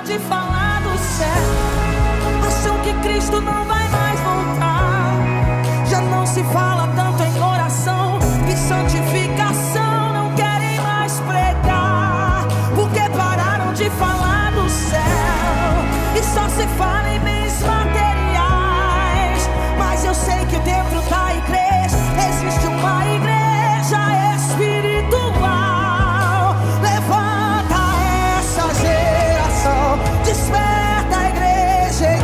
de falar do céu. Acham que Cristo não vai mais voltar. Já não se fala tanto em oração e santificação. Não querem mais pregar, porque pararam de falar do céu e só se fala em bens materiais. Mas eu sei que dentro da igreja existe uma igreja espiritual. Levanta essa geração, desperta a igreja em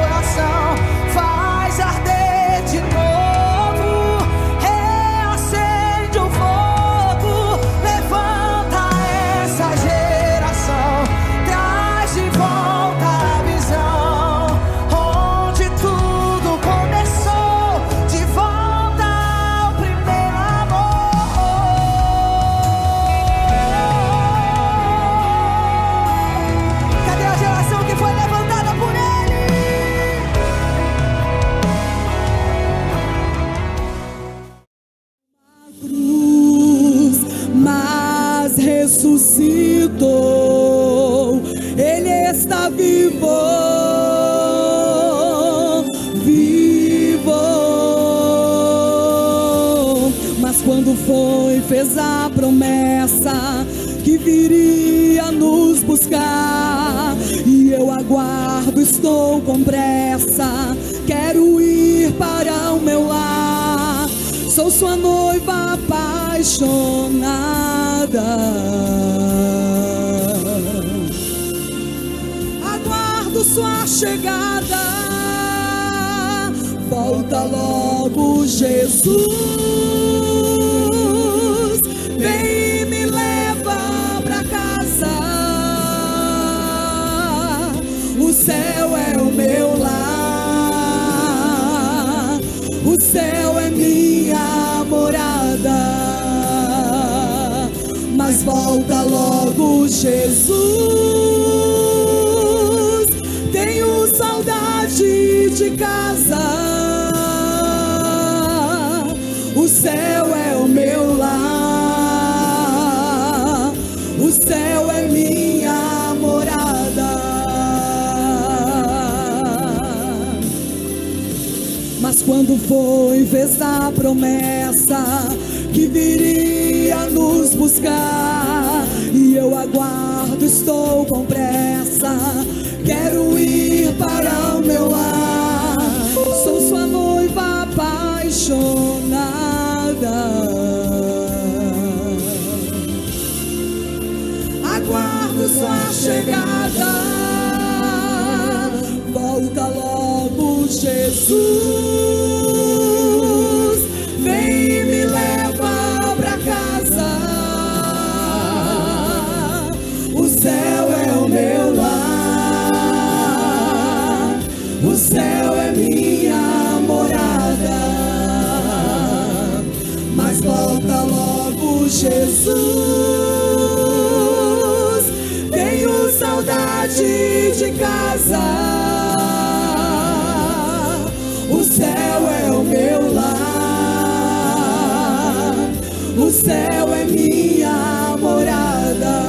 oração, faz arder de novo, reacende o fogo. Levanta essa geração, traz de volta a visão, onde tudo começou, de volta ao primeiro amor. Cadê a geração que foi levantada por Ele? Cruz, mas ressuscitou. Ele está vivo, vivo. Mas quando foi, fez a promessa que viria nos buscar. E eu aguardo, estou com pressa, quero ir para o meu lar. Sou sua noiva apaixonada, aguardo sua chegada. Volta logo, Jesus, vem e me leva pra casa. O céu é o meu lar, o céu é minha morada. Mas volta logo, Jesus, tenho saudade de casa. O céu é o meu lar, o céu é minha morada. Mas quando foi, fez a promessa que viria nos buscar. E eu aguardo, estou com pressa, quero ir para o meu lar. Sou sua noiva apaixonada, aguardo sua chegada. Volta logo, Jesus, vem e me leva pra casa. O céu é o meu lar, o céu é minha morada. Mas volta logo, Jesus, tenho saudade de casa. O céu é o meu lar, o céu é minha morada.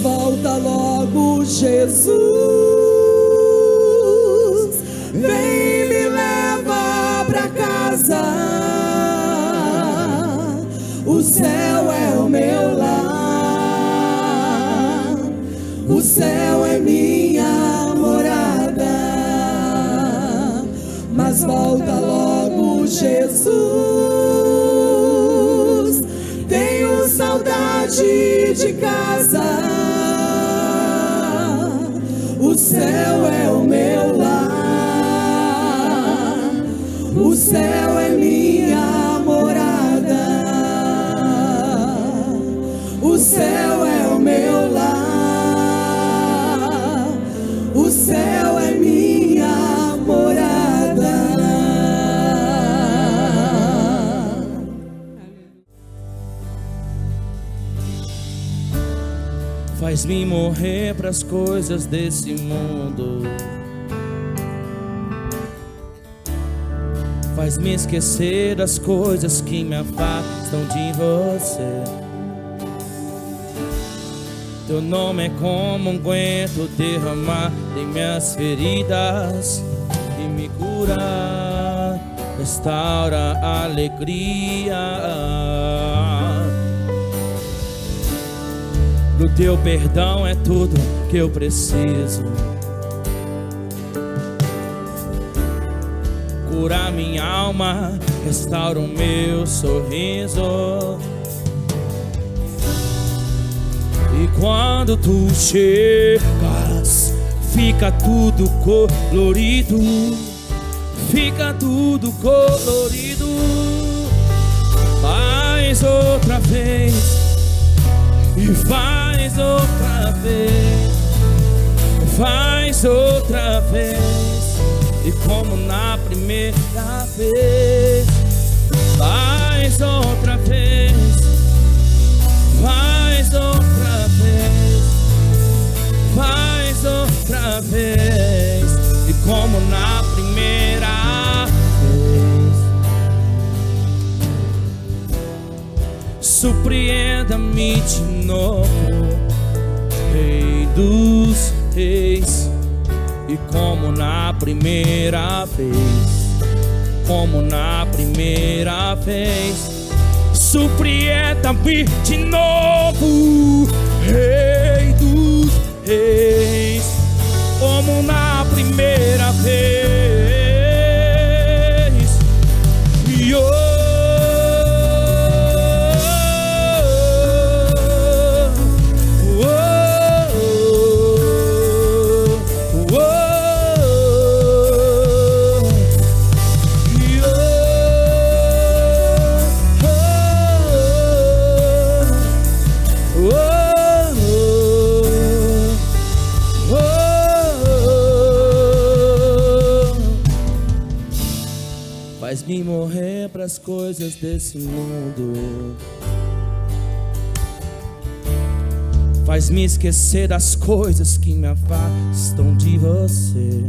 Volta logo, Jesus, vem e me leva pra casa. O céu é o meu lar, o céu é minha morada. Mas volta logo, Jesus, tenho saudade de casa. céu é o meu lar, o céu é minha morada. Faz-me morrer pras coisas desse mundo, faz-me esquecer das coisas que me afastam de você. Teu nome é como um unguento derramado em minhas feridas e me cura, restaura a alegria. Do teu perdão é tudo que eu preciso. Cura minha alma, restaura o meu sorriso. E quando tu chegas, fica tudo colorido, fica tudo colorido. Faz outra vez, e faz outra vez, faz outra vez, e como na primeira vez. Faz outra vez, faz outra vez, faz outra vez, e como na primeira vez. Surpreenda-me de novo, Rei dos Reis, e como na primeira vez, como na primeira vez. Surpreenda-me de novo, Rei dos Reis, como na primeira vez. E faz-me morrer pras coisas desse mundo, faz-me esquecer das coisas que me afastam de você.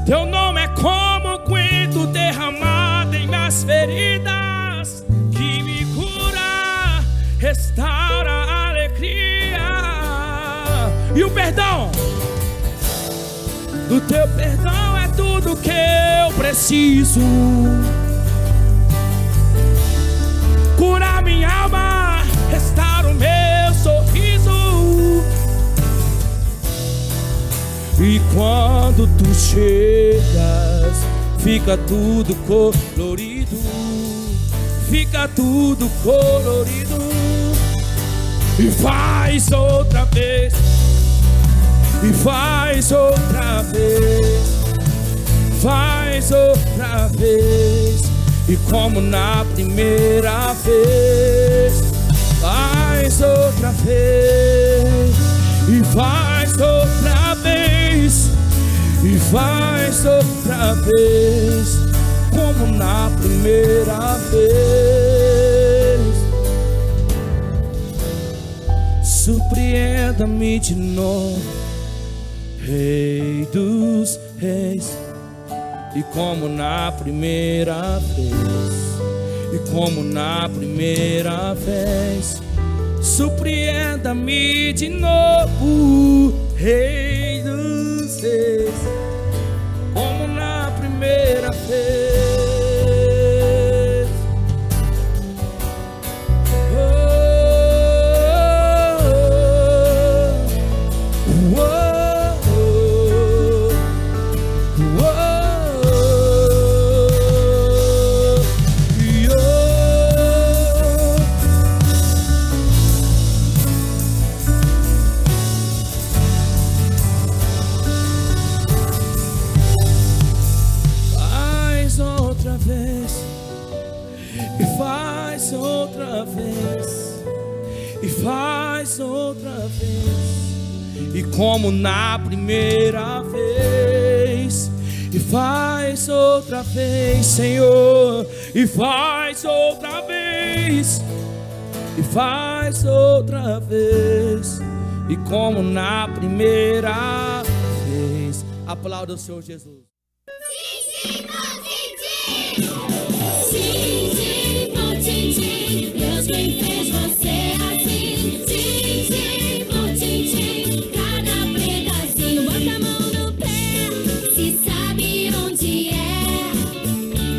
Teu nome é como um unguento derramado em minhas feridas, que me cura, restaura a alegria. E o perdão, do teu perdão é tudo que eu preciso. Cura minha alma, restaura o meu sorriso. E quando tu chegas, fica tudo colorido, fica tudo colorido. E faz outra vez, e faz outra vez, faz outra vez, e como na primeira vez. Faz outra vez, e faz outra vez, e faz outra vez, como na primeira vez. Surpreenda-me de novo, Rei dos Reis, e como na primeira vez, e como na primeira vez. Surpreenda-me de novo, Rei dos Reis, como na primeira vez. e faz outra vez. E como na primeira vez, e faz outra vez, Senhor, e faz outra vez, e faz outra vez, e como na primeira vez. Aplauda o Senhor Jesus. Deus quem fez você assim. Tim, tim, bom tim, tim. Cada pedacinho, bota a mão no pé, se sabe onde é.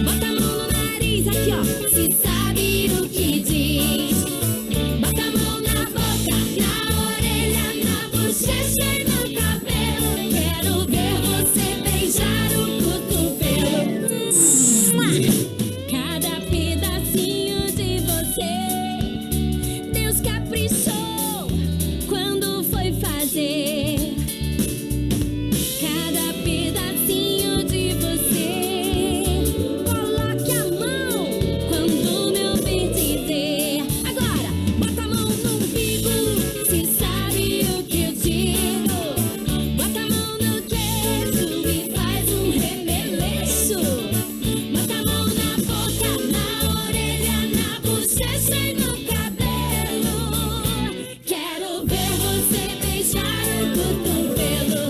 Bota a mão no nariz, aqui ó, se sabe o que diz. Bota a mão na boca, na orelha, na bochecha e no cabelo. Quero ver você beijar o cotovelo. Cada pedacinho de você, Deus caprichou quando foi fazer. Cada pedacinho de você, coloque a mão quando me ouvir dizer. Agora, bota a mão no umbigo, se sabe o que eu digo. Bota a mão no queijo e faz um remeleixo. Bota a mão na boca, na orelha, na bochecha e no cabelo. Quero ver você beijar o cotovelo.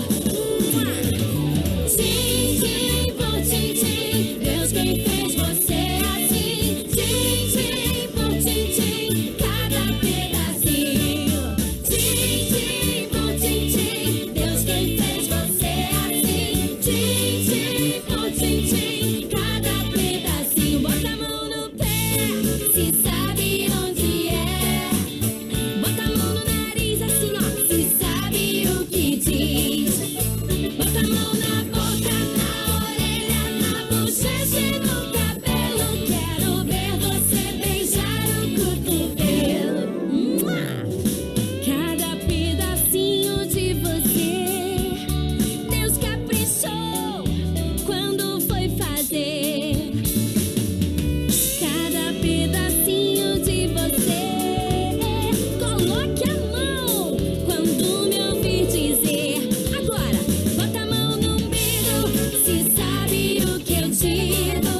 Tim, tim, bom tim, tim. Deus quem fez você assim. Tim, tim, bom tim, tim. Cada pedacinho. Tim, tim, bom tim, tim. Deus quem fez você assim. Tim, tim, bom tim, tim. Cada pedacinho. Bota a mão no pé, se sabe onde é. Bota a mão no nariz assim ó, se sabe o que diz. Bota a mão na boca, na orelha, na bochecha e no cabelo. Quero ver você beijar o cotovelo. Cada pedacinho de você, Deus caprichou quando foi fazer. Cada pedacinho de você, coloque a mão quando me ouvir dizer. Agora, bota a mão no umbigo, se sabe o que eu digo.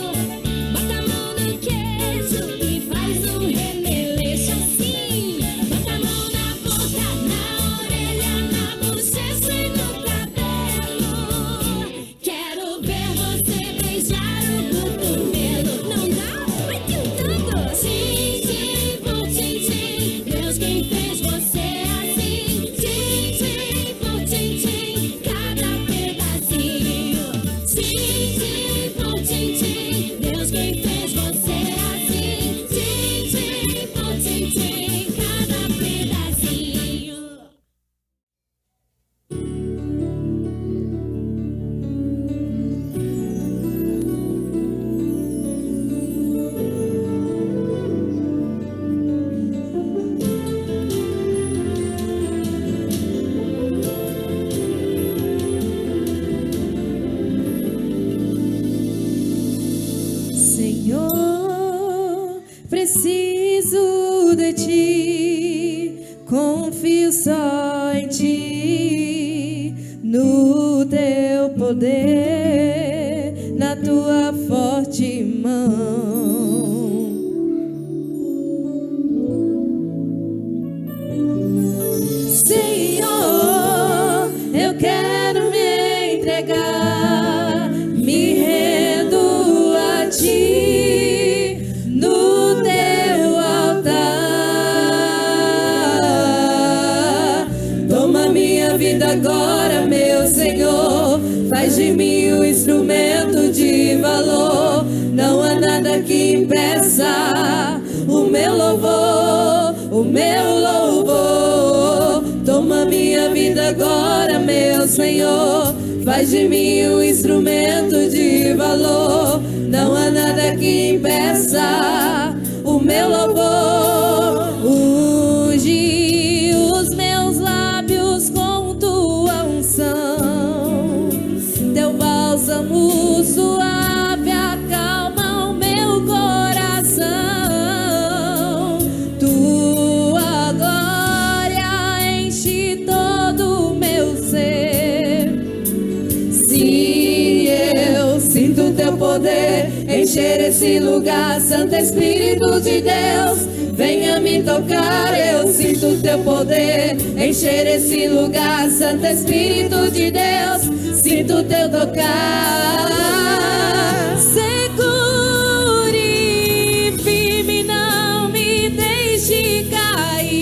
Bota a mão no queijo e faz um remeleixo assim. Bota a mão na boca, na orelha, na bochecha e no cabelo. Quero ver você beijar o cotovelo. Não dá? Vai tentando. Tim, tim, bom tim, tim. Deus quem fez você assim. Tim, tim, bom tim, tim. Cada pedacinho. Tim, tim, bom tim, tim. Deus quem fez você assim. Tim, tim, bom tim, tim. Cada pedacinho. Senhor, preciso de ti, confio só em ti, no teu poder, na tua forte mão. Senhor, eu quero me entregar, me rendo a ti, no teu altar. Toma minha vida agora, meu Senhor, faz de mim um instrumento de valor. Não há nada que impeça o meu louvor, o meu louvor. Toma minha vida agora, meu Senhor, faz de mim um instrumento de valor. Não há nada que impeça o meu louvor. Unge os meus lábios com tua unção, teu bálsamo suave acalma o meu coração. Tua glória encher esse lugar. Santo Espírito de Deus, venha me tocar, eu sinto teu poder. Encher esse lugar. Santo Espírito de Deus, sinto teu tocar. Segure firme, não me deixe cair.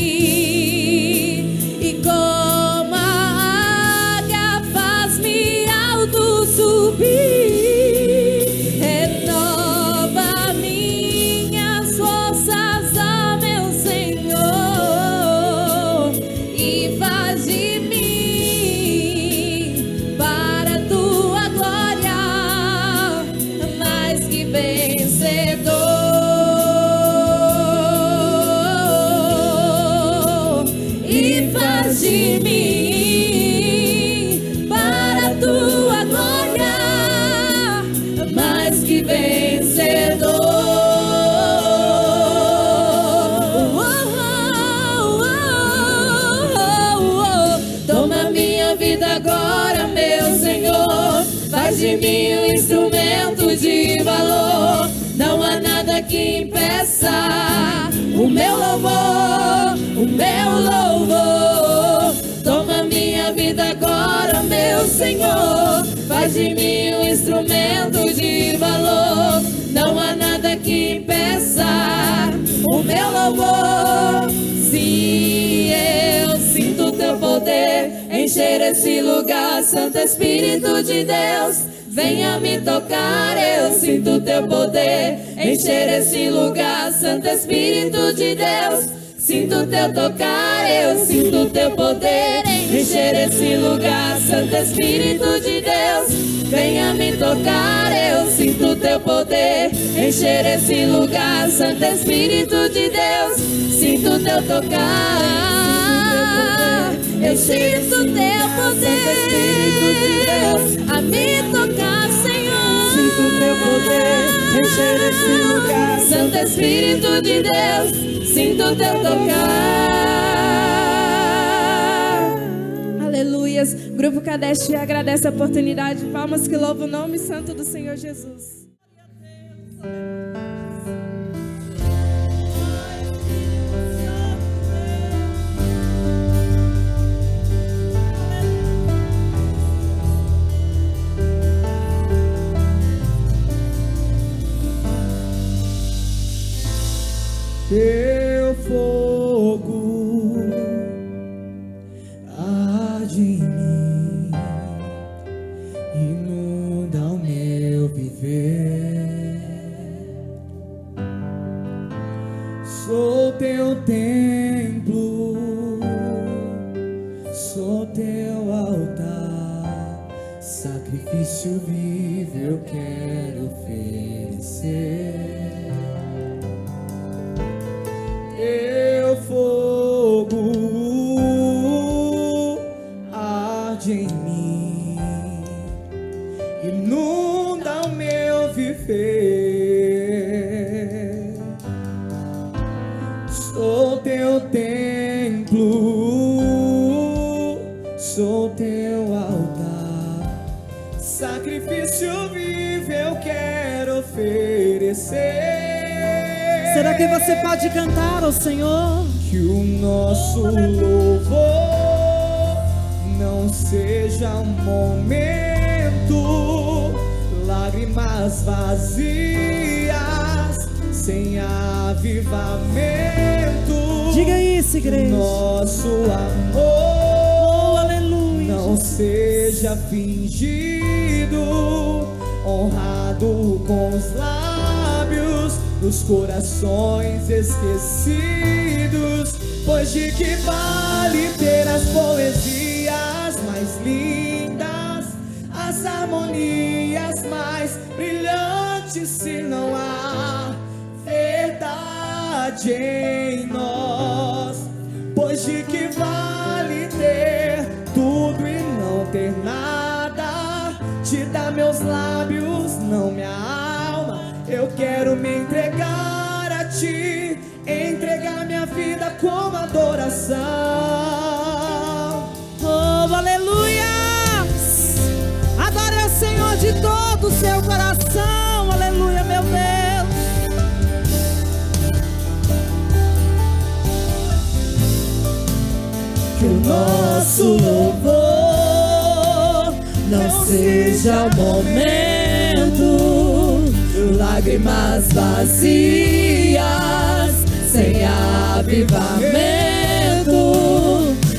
E como a águia faz-me alto subir. Renova minhas forças, ó meu Senhor, e faz de mim, para a tua glória, mais que vencedor. E faz de mim, para a tua glória, mais que vencedor. Toma minha vida agora, meu Senhor, faz de mim um instrumento de valor. Não há nada que impeça o meu louvor, o meu louvor. Toma minha vida agora, meu Senhor, faz de mim um instrumento de valor. Não há nada que impeça o meu louvor. Se eu sinto teu poder encher esse lugar. Santo Espírito de Deus, venha me tocar, eu sinto teu poder encher esse lugar. Santo Espírito de Deus, sinto teu tocar, eu sinto teu poder encher esse lugar. Santo Espírito de Deus, venha me tocar, eu sinto teu poder encher esse lugar. Santo Espírito de Deus, sinto teu tocar, eu sinto teu poder a me tocar, Senhor. Sinto teu poder encher esse lugar. Santo Espírito de Deus, sinto teu tocar. Aleluias. Grupo Kadesh agradece a oportunidade. Palmas que louvam o nome santo do Senhor Jesus. Teu fogo arde em mim, inunda o meu viver. Sou teu templo, sou teu altar, sacrifício vivo eu quero oferecer. Teu fogo arde em mim, inunda o meu viver. Sou teu templo, sou teu altar, sacrifício vivo eu quero oferecer. Será que você pode cantar ao Senhor? Que o nosso louvor não seja um momento, lágrimas vazias, sem avivamento. Diga isso, igreja. Nosso amor, Oh, aleluia. não seja fingido, honrado com os lábios, nos corações esquecidos. Pois de que vale ter as poesias mais lindas, as harmonias mais brilhantes, se não há verdade em nós? Pois de que vale ter tudo e não ter nada? Te dá meus lábios, não minha alma. Eu quero me entregar a ti, entregar minha vida como adoração. Oh, aleluia. Adore ao Senhor de todo o seu coração. Aleluia, meu Deus. que o nosso louvor não seja o momento, lágrimas vazias, sem avivamento,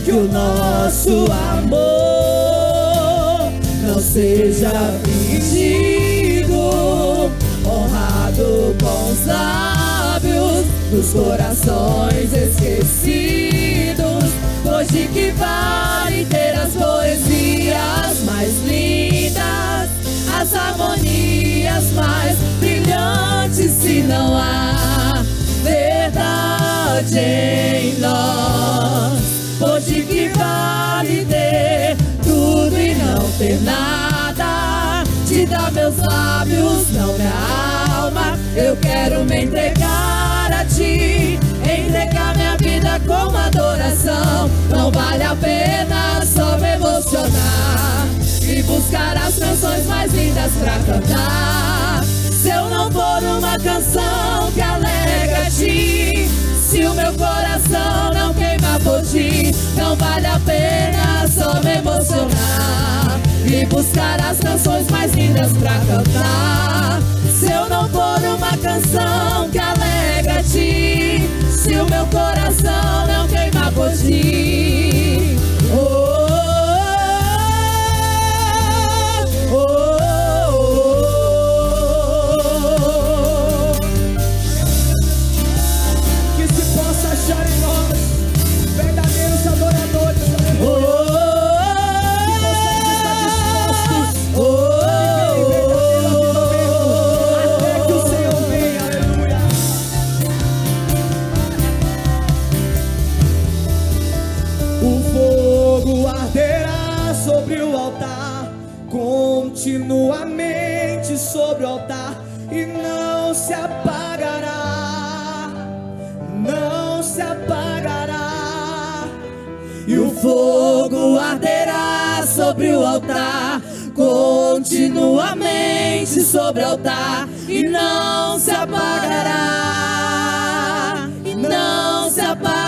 que o nosso amor não seja fingido, honrado com os lábios dos corações esquecidos, pois de que vale ter as poesias mais lindas, as harmonias mais brilhantes, se não há verdade em nós? Pois de que vale ter tudo e não ter nada? Te dá meus lábios, não minha alma. Eu quero me entregar a ti, entregar minha vida como adoração. Não vale a pena só me emocionar e buscar as canções mais lindas pra cantar. Se eu não for uma canção que alegra a ti, se o meu coração não queima por ti, não vale a pena só me emocionar e buscar as canções mais lindas pra cantar. Se eu não for uma canção que alegra a ti, se o meu coração não queima por ti, Que se possa achar em nós verdadeiros adoradores. Continuamente sobre o altar e não se apagará, não se apagará. e o fogo arderá sobre o altar, continuamente sobre o altar, e não se apagará, e não se apagará.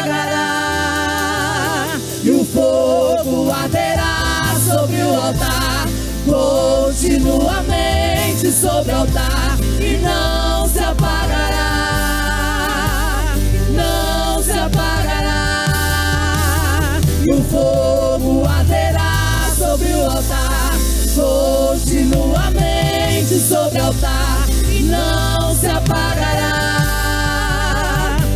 E o fogo arderá sobre o altar, continuamente sobre o altar, e não se apagará, não se apagará. E o fogo arderá sobre o altar, continuamente sobre o altar, e não se apagará,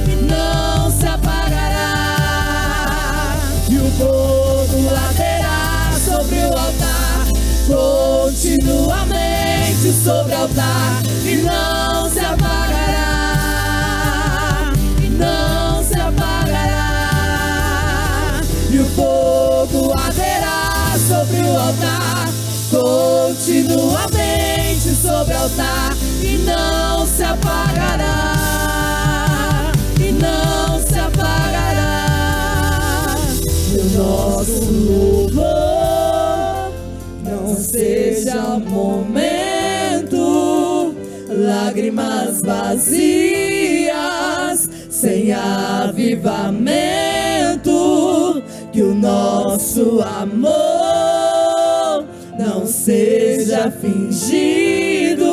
e não se apagará. E o fogo arderá sobre o altar, continuamente sobre o altar, e não se apagará, e não se apagará. E o fogo arderá sobre o altar, continuamente sobre o altar, e não se apagará, e não se apagará. E o nosso louvor não seja momento, lágrimas vazias, sem avivamento, que o nosso amor não seja fingido,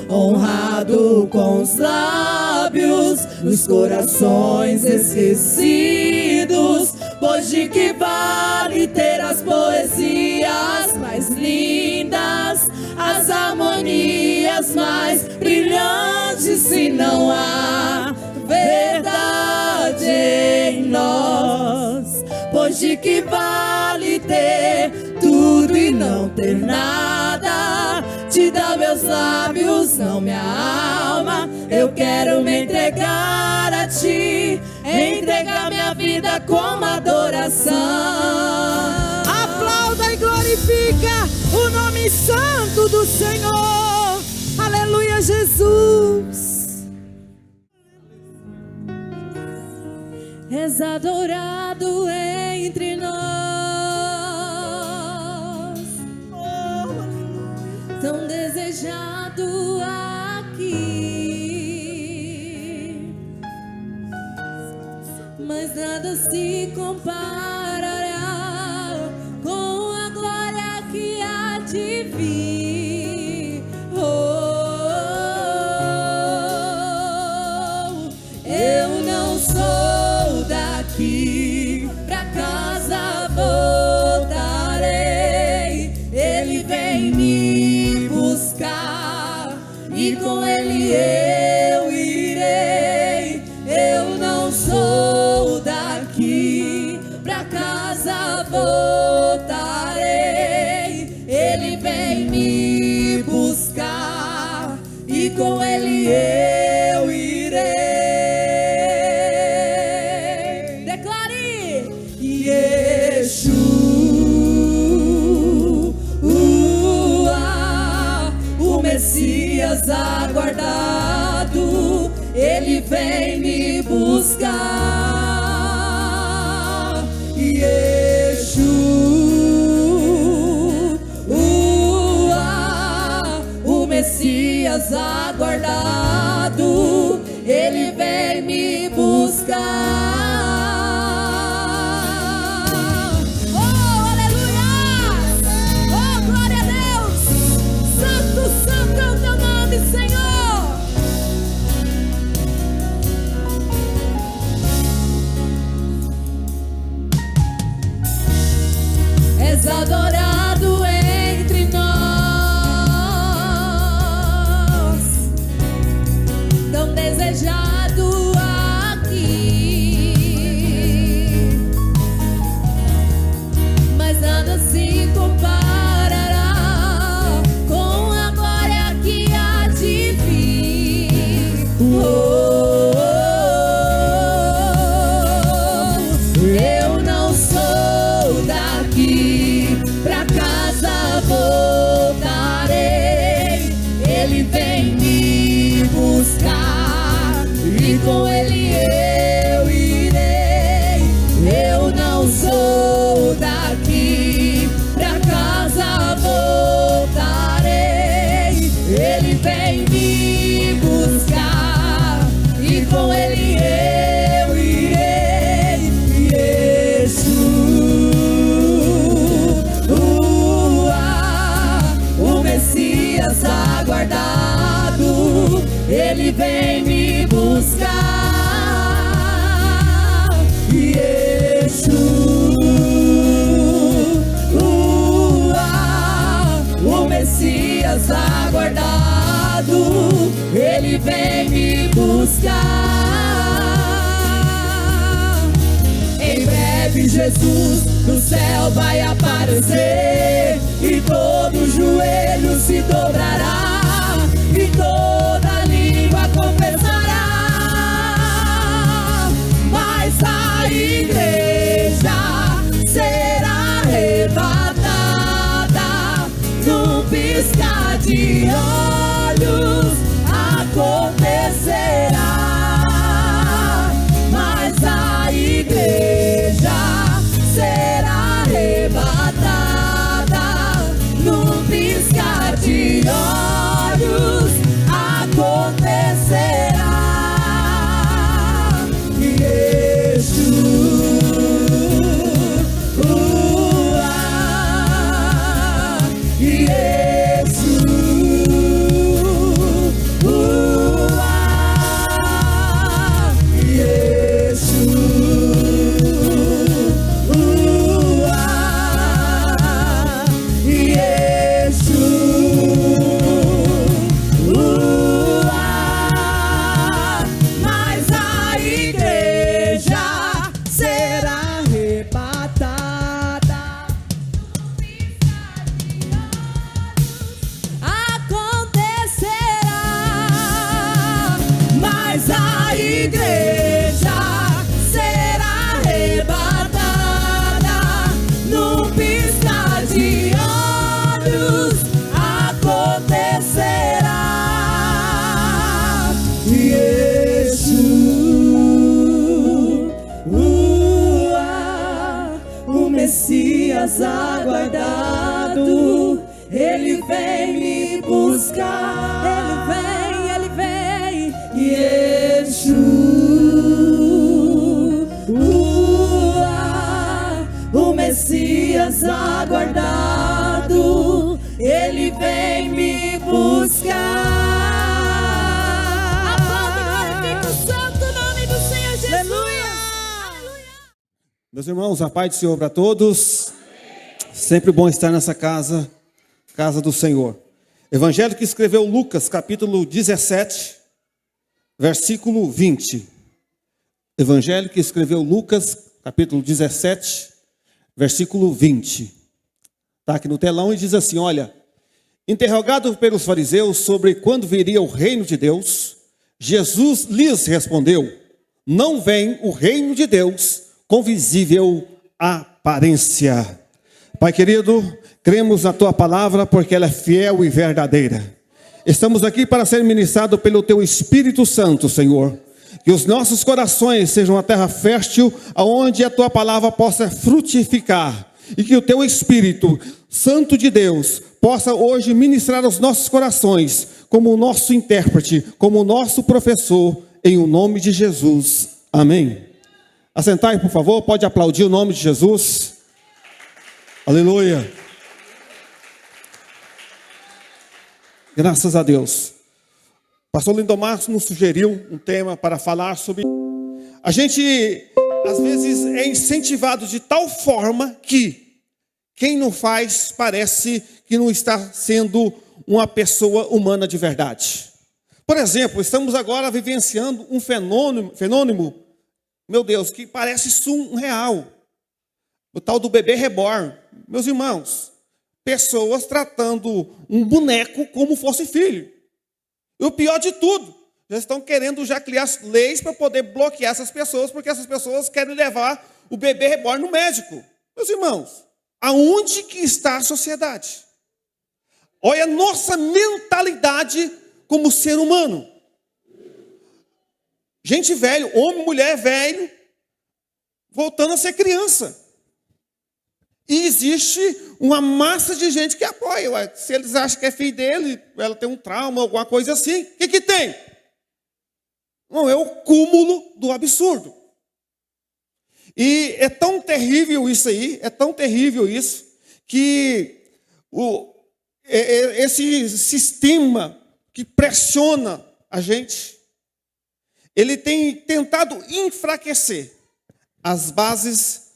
honrado com os lábios dos corações esquecidos, pois de que vale ter as poesias mais lindas, as harmonias mais brilhantes, se não há verdade em nós? Pois de que vale ter tudo e não ter nada? Te dá meus lábios, não minha alma. Eu quero me entregar a ti, entregar minha vida como adoração. Aplauda e glorifica o nome santo do Senhor. Aleluia, Jesus. És adorado entre nós, tão desejado aqui, mas nada nada se comparará com a glória que há de vir. Eu não sou daqui, pra casa voltarei. Ele vem me buscar e com ele eu irei. Eu não sou daqui, pra casa voltarei. Ele vem me buscar e com ele eu irei. Declare: Yeshua, o Messias aguardado, ele vem me buscar. Yeshua, o Messias aguardado, ele vem me buscar. Oh, aleluia! Oh, glória a Deus! Santo, santo é o teu nome, Senhor! És adorado entre nós, tão desejado aqui, mas nada se comparará com a glória que há de vir. Eu não sou daqui, pra casa voltarei. Ele vem me buscar e com ele eu irei. Eu não sou daqui, pra casa voltarei. Ele vem me buscar e com ele eu irei. Yeshua, o Messias aguardado, ele vem me buscar. Yeshua, o Messias aguardado, ele vem me buscar. Em breve Jesus no céu vai aparecer e todo joelho se dobrará e toda língua confessará. Mas a igreja será arrebatada num piscar de olhos acontecerá. Mas a igreja será arrebatada num piscar de olhos acontecerá. Mas a igreja será arrebatada. Acontecerá. Mas a igreja será arrebatada num piscar de olhos acontecerá. Yeshua, o Messias aguardado, ele vem me buscar. Ele vem. Yeshua. dias aguardado, Ele vem me buscar. Aplauda e glorifica o santo nome do Senhor Jesus. Aleluia. Meus irmãos, a paz do Senhor para todos. Sempre bom estar nessa casa do Senhor. Evangelho que escreveu Lucas, capítulo 17, versículo 20. Evangelho que escreveu Lucas, capítulo 17, versículo 20. Está aqui no telão e diz assim, olha: interrogado pelos fariseus sobre quando viria o reino de Deus, Jesus lhes respondeu: não vem o reino de Deus com visível aparência. Pai querido, cremos na Tua palavra porque ela é fiel e verdadeira. Estamos aqui para ser ministrados pelo Teu Espírito Santo, Senhor. Que os nossos corações sejam a terra fértil, aonde a Tua palavra possa frutificar. E que o Teu Espírito Santo de Deus possa hoje ministrar aos nossos corações, como o nosso intérprete, como o nosso professor, em o nome de Jesus. Amém. Assentai, por favor, pode aplaudir o nome de Jesus. Aleluia. Graças a Deus. Pastor Lindomar nos sugeriu um tema para falar sobre... A gente, às vezes, é incentivado de tal forma que quem não faz parece que não está sendo uma pessoa humana de verdade. Por exemplo, estamos agora vivenciando um fenômeno, meu Deus, que parece surreal. O tal do bebê reborn. Meus irmãos, pessoas tratando um boneco como fosse filho. E o pior de tudo, já estão querendo criar leis para poder bloquear essas pessoas, porque essas pessoas querem levar o bebê reborn no médico. Meus irmãos, aonde que está a sociedade? Olha a nossa mentalidade como ser humano. Gente velho, homem, mulher velho, voltando a ser criança. E existe uma massa de gente que apoia. Ué, se eles acham que é filho dele, ela tem um trauma, alguma coisa assim, o que tem? Não, é o cúmulo do absurdo. E é tão terrível isso aí, é tão terrível isso, que esse sistema que pressiona a gente, ele tem tentado enfraquecer as bases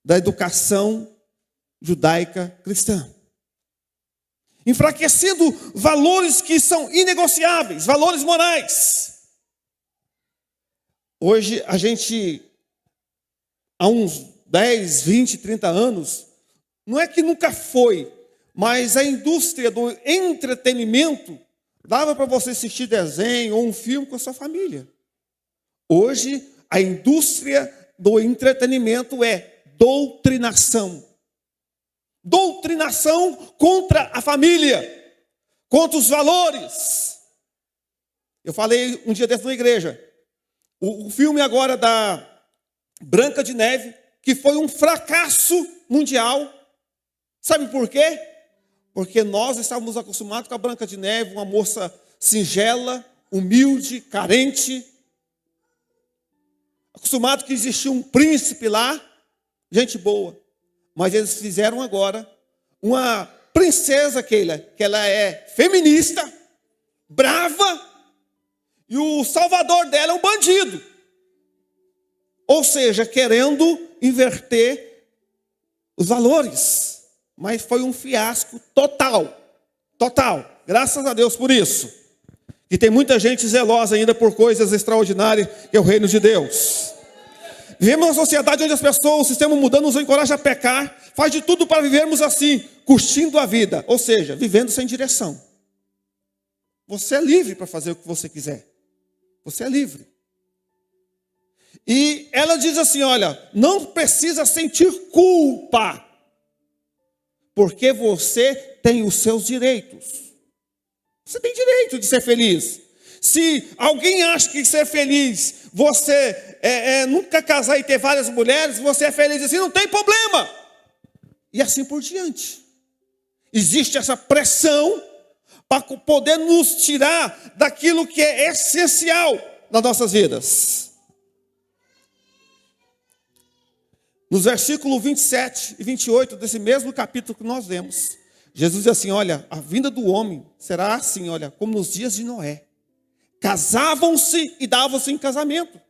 da educação judaica cristã, enfraquecendo valores que são inegociáveis, valores morais. Hoje a gente, há uns 10, 20, 30 anos, não é que nunca foi, mas a indústria do entretenimento dava para você assistir desenho ou um filme com a sua família. Hoje a indústria do entretenimento é doutrinação. Doutrinação contra a família, contra os valores. Eu falei um dia desse na igreja, o filme agora da Branca de Neve, que foi um fracasso mundial. Sabe por quê? Porque nós estávamos acostumados com a Branca de Neve, uma moça singela, humilde, carente. Acostumado que existia um príncipe lá, gente boa. Mas eles fizeram agora uma princesa, que ela é feminista, brava, e o salvador dela é um bandido. Ou seja, querendo inverter os valores. Mas foi um fiasco total. Total. Graças a Deus por isso. E tem muita gente zelosa ainda por coisas extraordinárias, que é o reino de Deus. Vivemos uma sociedade onde as pessoas, o sistema mudando, nos encoraja a pecar, faz de tudo para vivermos assim, curtindo a vida, ou seja, vivendo sem direção. Você é livre para fazer o que você quiser. Você é livre. E ela diz assim, olha, não precisa sentir culpa, porque você tem os seus direitos. Você tem direito de ser feliz. Se alguém acha que ser feliz, você nunca casar e ter várias mulheres, você é feliz assim, não tem problema. E assim por diante. Existe essa pressão para poder nos tirar daquilo que é essencial nas nossas vidas. Nos versículos 27 e 28 desse mesmo capítulo que nós lemos, Jesus diz assim, olha, a vinda do homem será assim, olha, como nos dias de Noé. Casavam-se e davam-se em casamento.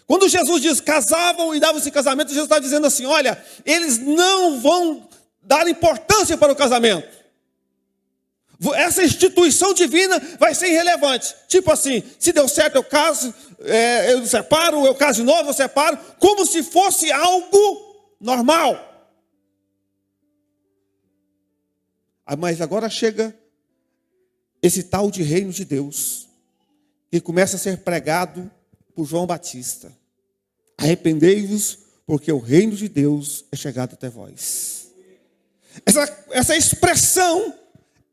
Quando Jesus diz casavam e davam-se em casamento, Jesus está dizendo assim, olha, eles não vão dar importância para o casamento. Essa instituição divina vai ser irrelevante. Tipo assim, se deu certo eu caso, eu separo, eu caso de novo, eu separo, como se fosse algo normal. Mas agora chega esse tal de reino de Deus, que começa a ser pregado por João Batista. Arrependei-vos, porque o reino de Deus é chegado até vós. Essa expressão,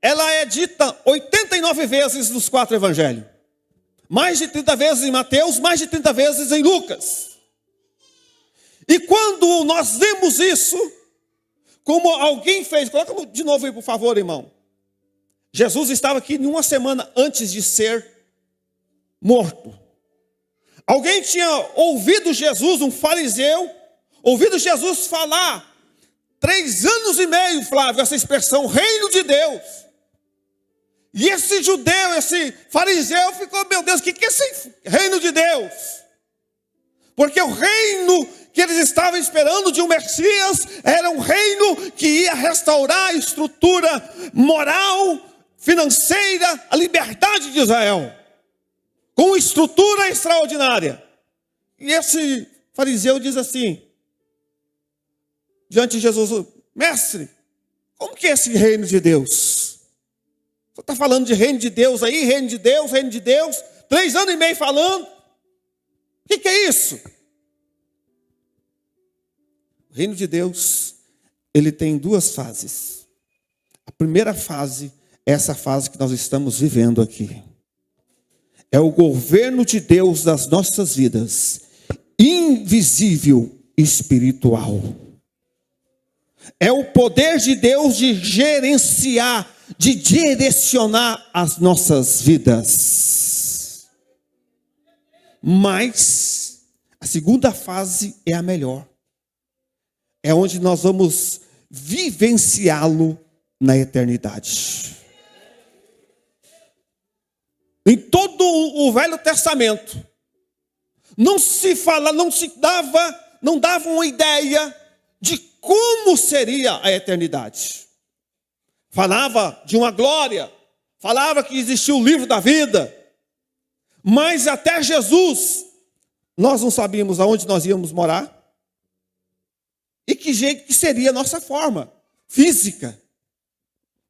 ela é dita 89 vezes nos 4 evangelhos. Mais de 30 vezes em Mateus, mais de 30 vezes em Lucas. E quando nós vemos isso, como alguém fez, coloca de novo aí por favor, irmão. Jesus estava aqui uma semana antes de ser morto. Alguém tinha ouvido Jesus, um fariseu, ouvido Jesus falar, 3 anos e meio, Flávio, essa expressão, reino de Deus. E esse judeu, esse fariseu ficou, meu Deus, o que é esse reino de Deus? Porque o reino que eles estavam esperando de um Messias era um reino que ia restaurar a estrutura moral, financeira, a liberdade de Israel, com uma estrutura extraordinária. E esse fariseu diz assim, diante de Jesus, mestre, como que é esse reino de Deus? Você está falando de reino de Deus aí, reino de Deus, 3 anos e meio falando. O que é isso? O reino de Deus, ele tem 2 fases. A primeira fase é essa fase que nós estamos vivendo aqui. É o governo de Deus das nossas vidas, invisível e espiritual. É o poder de Deus de gerenciar, de direcionar as nossas vidas. Mas a segunda fase é a melhor. É onde nós vamos vivenciá-lo na eternidade. Em todo o Velho Testamento, não dava uma ideia de como seria a eternidade. Falava de uma glória, falava que existia o livro da vida, mas até Jesus, nós não sabíamos aonde nós íamos morar, e que jeito que seria a nossa forma física.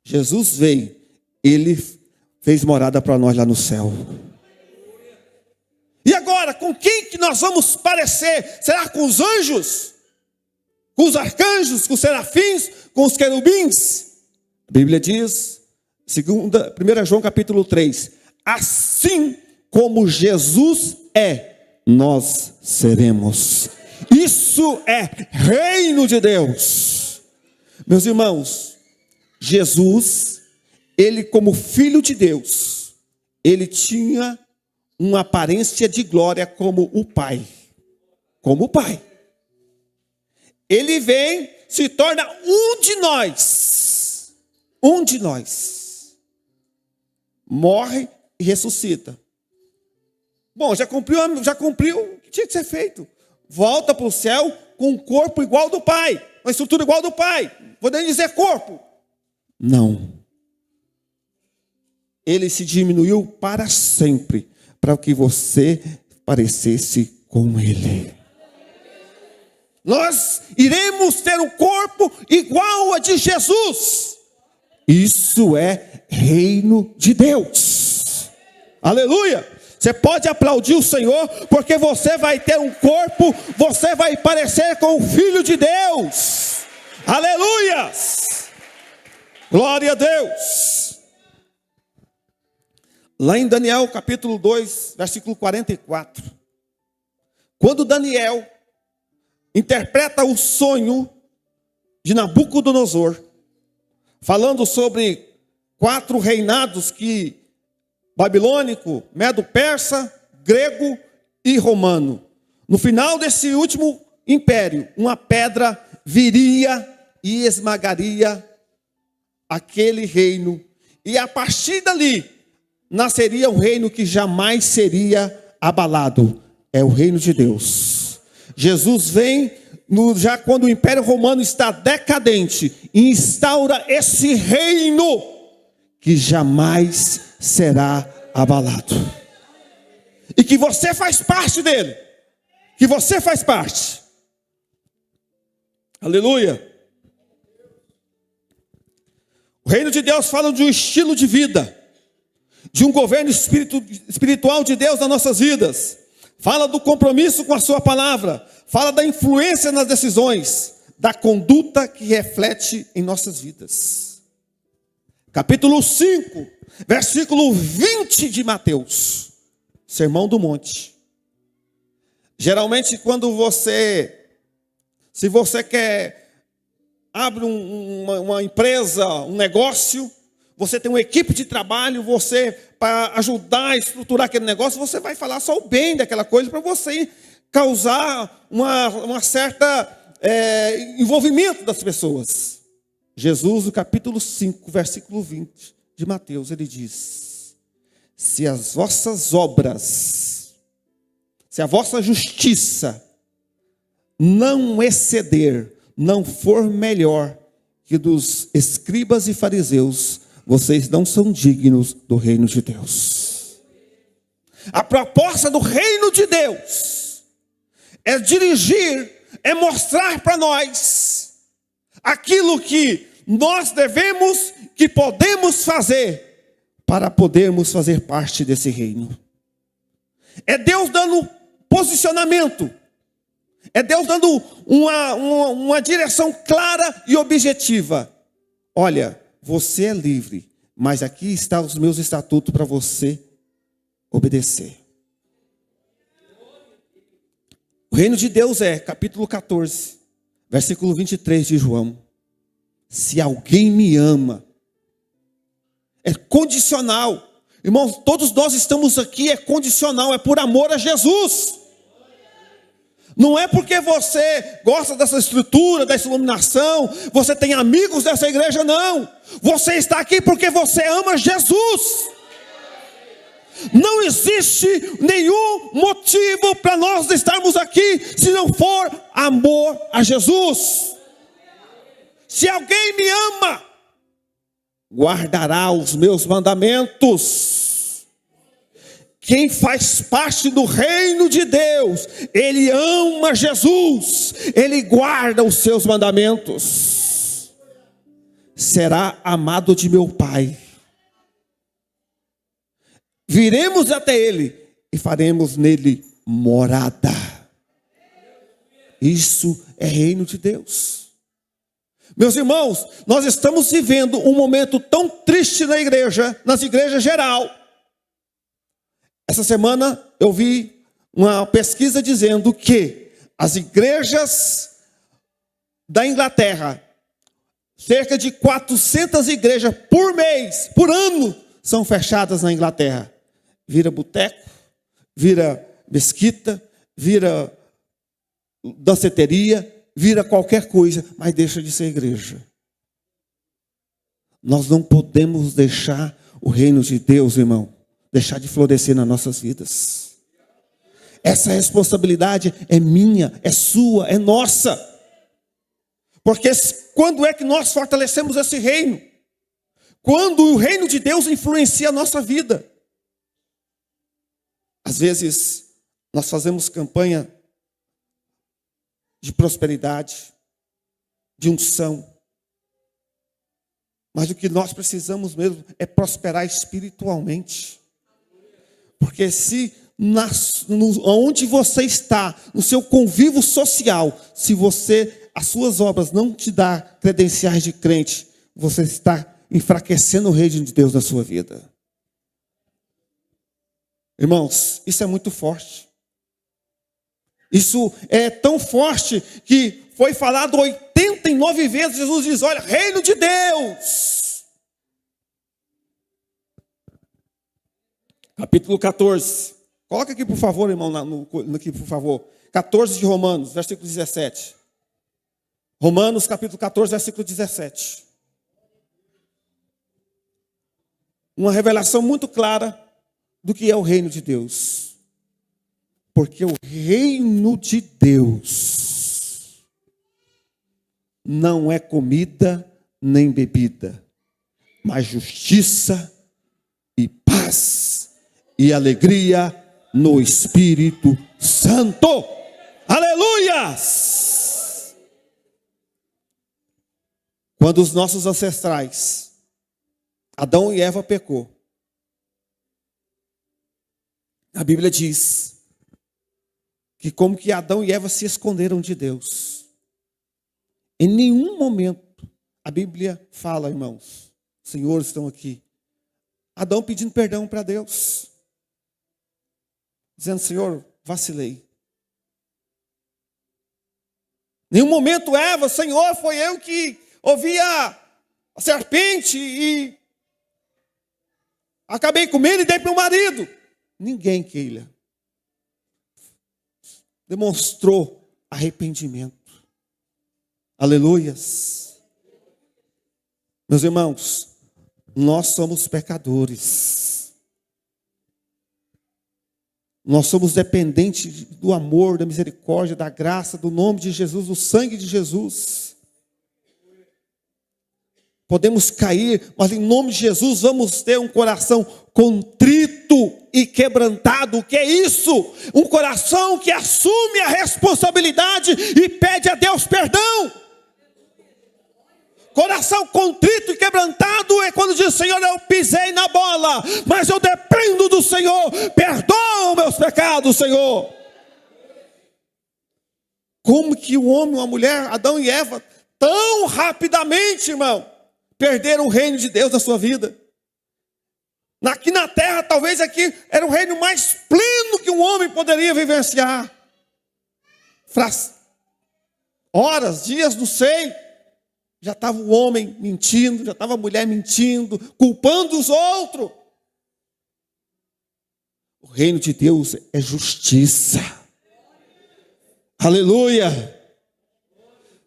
Jesus veio, ele fez morada para nós lá no céu. E agora, com quem que nós vamos parecer? Será com os anjos? Com os arcanjos? Com os serafins? Com os querubins? A Bíblia diz, 1 João capítulo 3, assim como Jesus é, nós seremos. Isso é reino de Deus. Meus irmãos, Jesus, ele como filho de Deus, ele tinha uma aparência de glória como o Pai. Como o Pai. Ele vem, se torna um de nós. Um de nós. Morre e ressuscita. Bom, já cumpriu o que tinha que ser feito. Volta para o céu com um corpo igual ao do Pai. Uma estrutura igual ao do Pai. Podemos dizer corpo? Não. Ele se diminuiu para sempre, para que você parecesse com Ele. Nós iremos ter um corpo igual a de Jesus. Isso é reino de Deus. Aleluia! Você pode aplaudir o Senhor, porque você vai ter um corpo, você vai parecer com o Filho de Deus. Aleluia! Glória a Deus. Lá em Daniel capítulo 2, versículo 44. Quando Daniel interpreta o sonho de Nabucodonosor, falando sobre 4 reinados babilônico, medo-persa, grego e romano. No final desse último império, uma pedra viria e esmagaria aquele reino. E a partir dali, nasceria um reino que jamais seria abalado. É o reino de Deus. Jesus vem já quando o Império Romano está decadente e instaura esse reino que jamais será abalado. E que você faz parte dele. Que você faz parte. Aleluia. O reino de Deus fala de um estilo de vida, de um governo espiritual de Deus nas nossas vidas. Fala do compromisso com a sua palavra. Fala da influência nas decisões, da conduta que reflete em nossas vidas. Capítulo 5, versículo 20 de Mateus. Sermão do Monte. Geralmente quando se você abre uma empresa, um negócio, você tem uma equipe de trabalho, para ajudar a estruturar aquele negócio, você vai falar só o bem daquela coisa para você causar uma certa envolvimento das pessoas. Jesus, no capítulo 5, versículo 20 de Mateus, ele diz: se as vossas obras, se a vossa justiça não exceder, não for melhor que dos escribas e fariseus, vocês não são dignos do reino de Deus. A proposta do reino de Deus é dirigir, é mostrar para nós aquilo que nós devemos, que podemos fazer para podermos fazer parte desse reino. É Deus dando posicionamento. É Deus dando uma direção clara e objetiva. Olha, você é livre, mas aqui estão os meus estatutos para você obedecer. O reino de Deus é, capítulo 14, versículo 23 de João. Se alguém me ama, é condicional. Irmãos, todos nós estamos aqui, é condicional, é por amor a Jesus. Não é porque você gosta dessa estrutura, dessa iluminação, você tem amigos dessa igreja, não. Você está aqui porque você ama Jesus. Não existe nenhum motivo para nós estarmos aqui se não for amor a Jesus. Se alguém me ama, guardará os meus mandamentos. Quem faz parte do reino de Deus, ele ama Jesus, ele guarda os seus mandamentos. Será amado de meu Pai. Viremos até ele e faremos nele morada. Isso é reino de Deus. Meus irmãos, nós estamos vivendo um momento tão triste na igreja, nas igrejas geral. Essa semana eu vi uma pesquisa dizendo que as igrejas da Inglaterra, cerca de 400 igrejas por mês, por ano, são fechadas na Inglaterra. Vira boteco, vira mesquita, vira danceteria, vira qualquer coisa, mas deixa de ser igreja. Nós não podemos deixar o reino de Deus, irmão, deixar de florescer nas nossas vidas. Essa responsabilidade é minha, é sua, é nossa. Porque quando é que nós fortalecemos esse reino? Quando o reino de Deus influencia a nossa vida. Às vezes, nós fazemos campanha de prosperidade, de unção. Mas o que nós precisamos mesmo é prosperar espiritualmente. Porque se onde você está, no seu convívio social, se as suas obras não te dão credenciais de crente, você está enfraquecendo o reino de Deus na sua vida. Irmãos, isso é muito forte. Isso é tão forte que foi falado 89 vezes. Jesus diz: olha, reino de Deus. Capítulo 14. Coloca aqui, por favor, irmão, aqui, por favor. 14 de Romanos, versículo 17. Romanos capítulo 14, versículo 17. Uma revelação muito clara do que é o reino de Deus. Porque o reino de Deus não é comida nem bebida, mas justiça e paz e alegria no Espírito Santo. Aleluias! Quando os nossos ancestrais, Adão e Eva, pecou, a Bíblia diz que como que Adão e Eva se esconderam de Deus. Em nenhum momento a Bíblia fala, irmãos, senhores estão aqui, Adão pedindo perdão para Deus, dizendo, Senhor, vacilei. Em nenhum momento Eva, Senhor, foi eu que ouvi a serpente e acabei comendo e dei para o marido. Ninguém, Keila, demonstrou arrependimento. Aleluias. Meus irmãos, nós somos pecadores. Nós somos dependentes do amor, da misericórdia, da graça, do nome de Jesus, do sangue de Jesus. Podemos cair, mas em nome de Jesus vamos ter um coração contrito e quebrantado. O que é isso? Um coração que assume a responsabilidade e pede a Deus perdão. Coração contrito e quebrantado é quando diz, Senhor, eu pisei na bola, mas eu dependo do Senhor. Perdoa meus pecados, Senhor. Como que o homem, uma mulher, Adão e Eva, tão rapidamente, irmão, perderam o reino de Deus na sua vida? Aqui na terra, talvez aqui, era o reino mais pleno que um homem poderia vivenciar. Horas, dias, não sei. Já estava o homem mentindo, já estava a mulher mentindo, culpando os outros. O reino de Deus é justiça. Aleluia.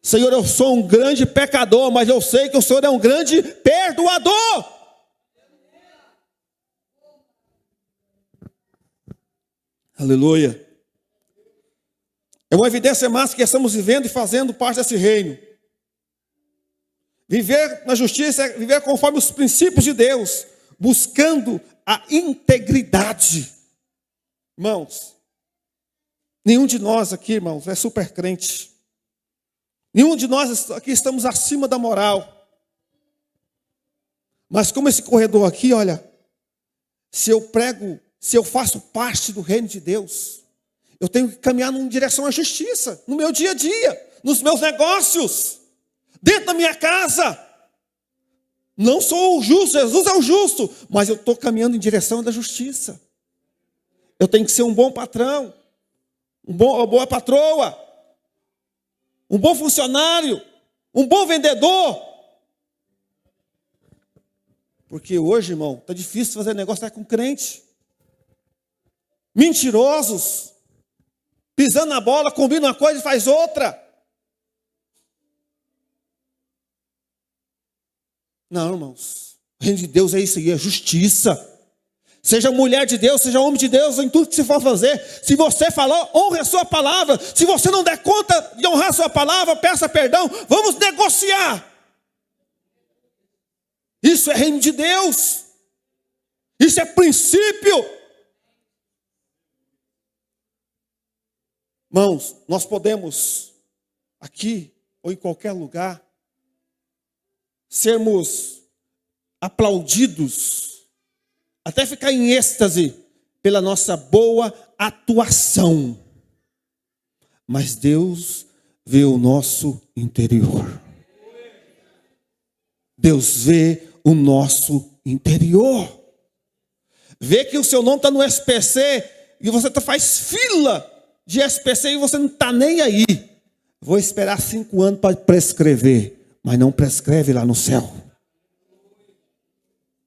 Senhor, eu sou um grande pecador, mas eu sei que o Senhor é um grande perdoador. Aleluia. É uma evidência máxima que estamos vivendo e fazendo parte desse reino. Viver na justiça é viver conforme os princípios de Deus, buscando a integridade. Irmãos, nenhum de nós aqui, irmãos, é super crente. Nenhum de nós aqui estamos acima da moral. Mas como esse corredor aqui, olha, se eu prego, se eu faço parte do reino de Deus, eu tenho que caminhar em direção à justiça, no meu dia a dia, nos meus negócios, dentro da minha casa. Não sou o justo, Jesus é o justo, mas eu estou caminhando em direção da justiça. Eu tenho que ser um bom patrão, uma boa patroa, um bom funcionário, um bom vendedor. Porque hoje, irmão, está difícil fazer negócio com crente. Mentirosos, pisando na bola, combina uma coisa e faz outra. Não, irmãos, o reino de Deus é isso aí, é justiça. Seja mulher de Deus, seja homem de Deus, em tudo que se for fazer. Se você falou, honre a sua palavra. Se você não der conta de honrar a sua palavra, peça perdão. Vamos negociar. Isso é reino de Deus. Isso é princípio. Irmãos, nós podemos, aqui ou em qualquer lugar, sermos aplaudidos, até ficar em êxtase pela nossa boa atuação. Mas Deus vê o nosso interior. Deus vê o nosso interior. Vê que o seu nome está no SPC e você faz fila de SPC e você não está nem aí. Vou esperar 5 anos para prescrever. Mas não prescreve lá no céu.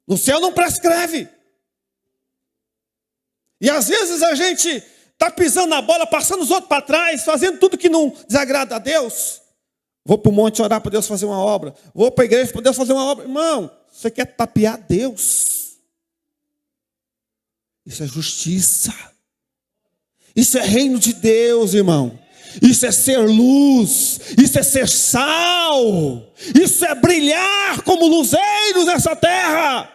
No céu não prescreve. E às vezes a gente está pisando na bola, passando os outros para trás, fazendo tudo que não desagrada a Deus. Vou para o monte orar para Deus fazer uma obra. Vou para a igreja para Deus fazer uma obra. Irmão, você quer tapear Deus? Isso é justiça. Isso é reino de Deus, irmão. Isso é ser luz. Isso é ser sal. Isso é brilhar como luzeiros nessa terra.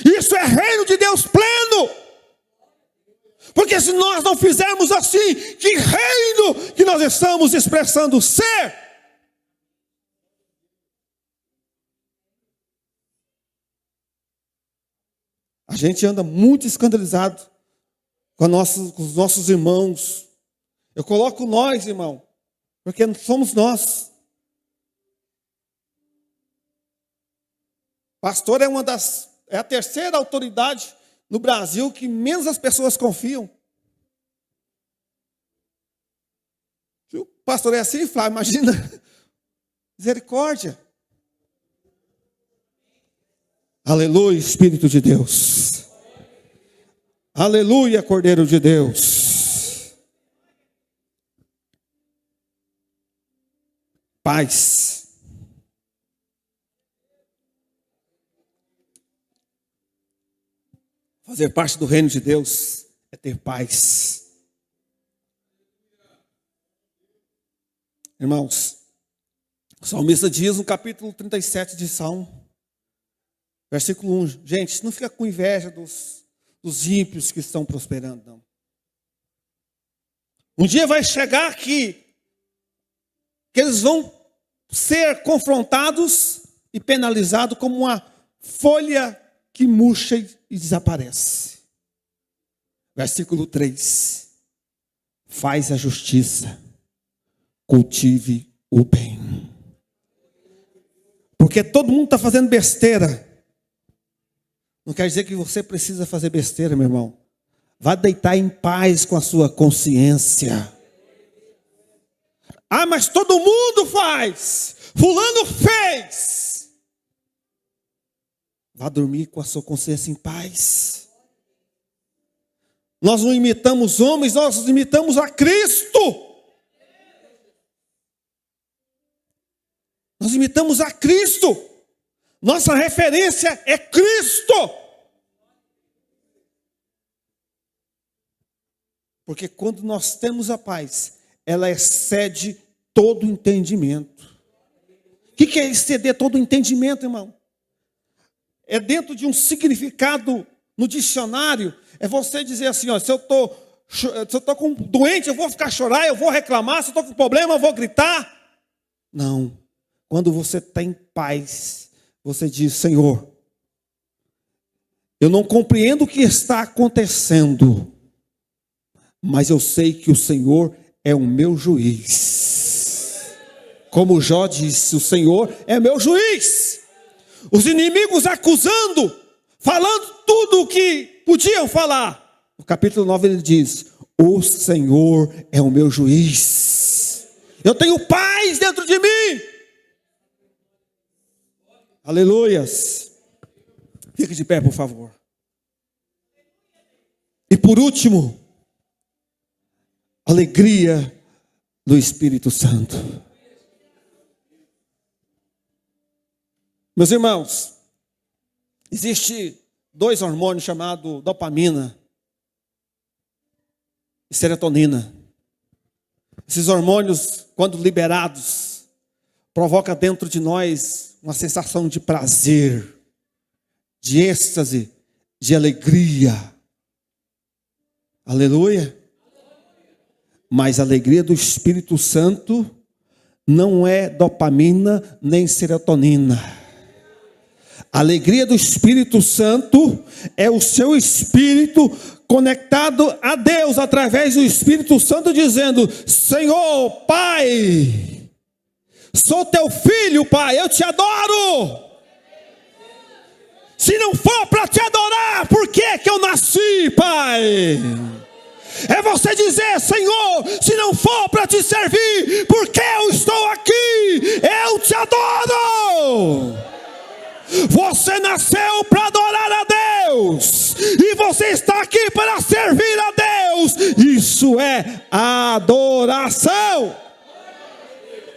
Isso é reino de Deus pleno. Porque se nós não fizermos assim, que reino que nós estamos expressando ser? A gente anda muito escandalizado com os nossos irmãos. Eu coloco nós, irmão, porque somos nós. Pastor é a terceira autoridade no Brasil que menos as pessoas confiam. Se o pastor é assim, Flávio, imagina. Misericórdia. Aleluia, Espírito de Deus. Aleluia, Cordeiro de Deus. Paz. Fazer parte do reino de Deus é ter paz. Irmãos, o salmista diz no capítulo 37 de Salmo, versículo 1. Gente, não fica com inveja dos ímpios que estão prosperando, não. Um dia vai chegar que eles vão ser confrontados e penalizados como uma folha que murcha e desaparece. Versículo 3. Faz a justiça, cultive o bem. Porque todo mundo está fazendo besteira. Não quer dizer que você precisa fazer besteira, meu irmão. Vá deitar em paz com a sua consciência. Ah, mas todo mundo faz. Fulano fez. Vá dormir com a sua consciência em paz. Nós não imitamos homens, nós imitamos a Cristo. Nós imitamos a Cristo. Nossa referência é Cristo. Porque quando nós temos a paz, ela excede todo entendimento. O que é exceder todo entendimento, irmão? É dentro de um significado no dicionário. É você dizer assim, ó, se eu estou doente, eu vou ficar chorar, eu vou reclamar. Se eu estou com problema, eu vou gritar. Não. Quando você está em paz, você diz, Senhor, eu não compreendo o que está acontecendo, mas eu sei que o Senhor é o meu juiz. Como Jó disse, o Senhor é meu juiz. Os inimigos acusando, falando tudo o que podiam falar. No capítulo 9 ele diz, o Senhor é o meu juiz. Eu tenho paz dentro de mim. Aleluias. Fique de pé, por favor. E por último, alegria do Espírito Santo. Meus irmãos, existe 2 hormônios chamados dopamina e serotonina. Esses hormônios, quando liberados, provocam dentro de nós uma sensação de prazer, de êxtase, de alegria. Aleluia. Mas a alegria do Espírito Santo não é dopamina nem serotonina. A alegria do Espírito Santo é o seu espírito conectado a Deus através do Espírito Santo dizendo, Senhor, Pai, sou teu filho, Pai, eu te adoro. Se não for para te adorar, por que eu nasci, Pai? É você dizer, Senhor, se não for para te servir, por que eu estou aqui? Eu te adoro. Você nasceu para adorar a Deus, e você está aqui para servir a Deus, isso é adoração.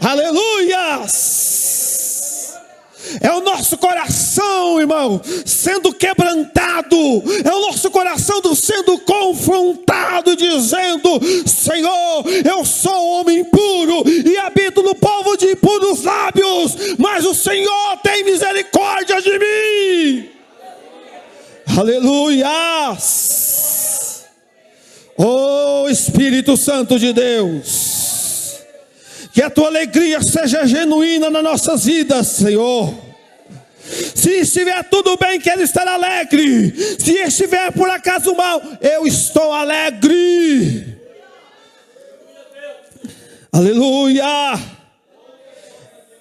Aleluias! É o nosso coração, irmão, sendo quebrantado. É o nosso coração sendo confrontado, dizendo: Senhor, eu sou homem puro e habito no povo de puros lábios, mas o Senhor tem misericórdia de mim. Aleluias! Oh Espírito Santo de Deus, que a tua alegria seja genuína nas nossas vidas, Senhor. Se estiver tudo bem, quero estar alegre. Se estiver por acaso mal, eu estou alegre. Aleluia!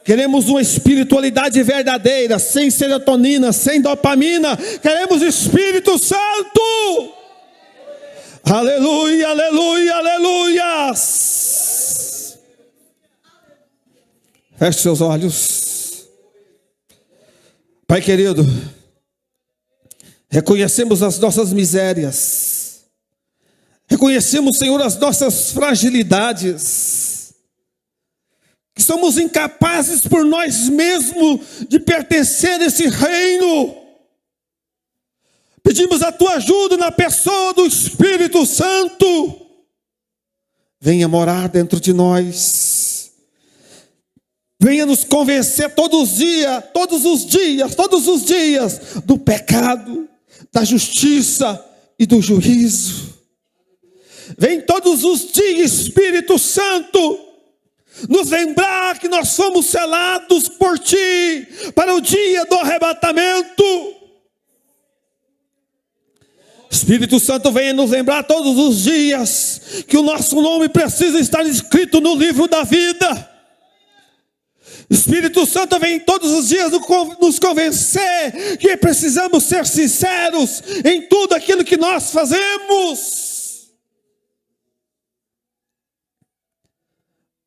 Queremos uma espiritualidade verdadeira, sem serotonina, sem dopamina. Queremos Espírito Santo. Aleluia, aleluia, aleluia. Feche seus olhos. Pai querido, reconhecemos as nossas misérias, reconhecemos, Senhor, as nossas fragilidades, que somos incapazes por nós mesmos de pertencer a esse reino. Pedimos a tua ajuda na pessoa do Espírito Santo. Venha morar dentro de nós. Venha nos convencer todos os dias do pecado, da justiça e do juízo. Vem todos os dias, Espírito Santo, nos lembrar que nós fomos selados por Ti para o dia do arrebatamento. Espírito Santo, venha nos lembrar todos os dias que o nosso nome precisa estar escrito no livro da vida. Espírito Santo, vem todos os dias nos convencer que precisamos ser sinceros em tudo aquilo que nós fazemos.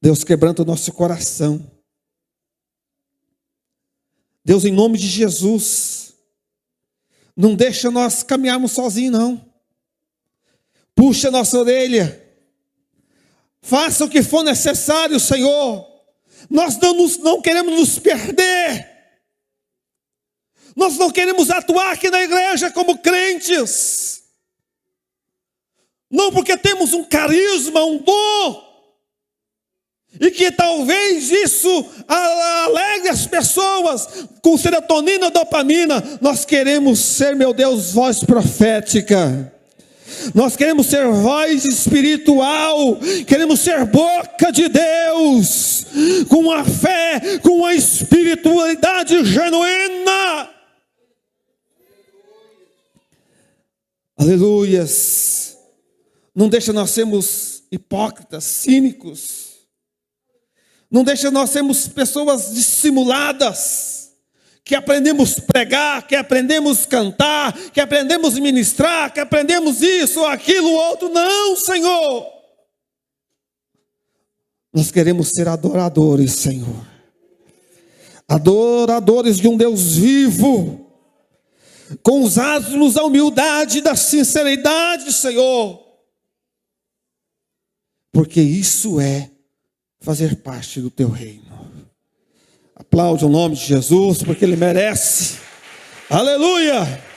Deus, quebranta o nosso coração. Deus, em nome de Jesus, não deixa nós caminharmos sozinhos, não. Puxa a nossa orelha. Faça o que for necessário, Senhor. Nós não queremos nos perder. Nós não queremos atuar aqui na igreja como crentes. Não porque temos um carisma, um dom, e que talvez isso alegre as pessoas com serotonina, dopamina. Nós queremos ser, meu Deus, voz profética. Nós queremos ser voz espiritual, queremos ser boca de Deus, com a fé, com a espiritualidade genuína. Aleluias. Não deixa nós sermos hipócritas, cínicos. Não deixa nós sermos pessoas dissimuladas, que aprendemos a pregar, que aprendemos a cantar, que aprendemos a ministrar, que aprendemos isso, aquilo, outro. Não, Senhor. Nós queremos ser adoradores, Senhor. Adoradores de um Deus vivo, com os asmos da humildade e da sinceridade, Senhor. Porque isso é fazer parte do teu reino. Aplaude o nome de Jesus, porque Ele merece. Aleluia!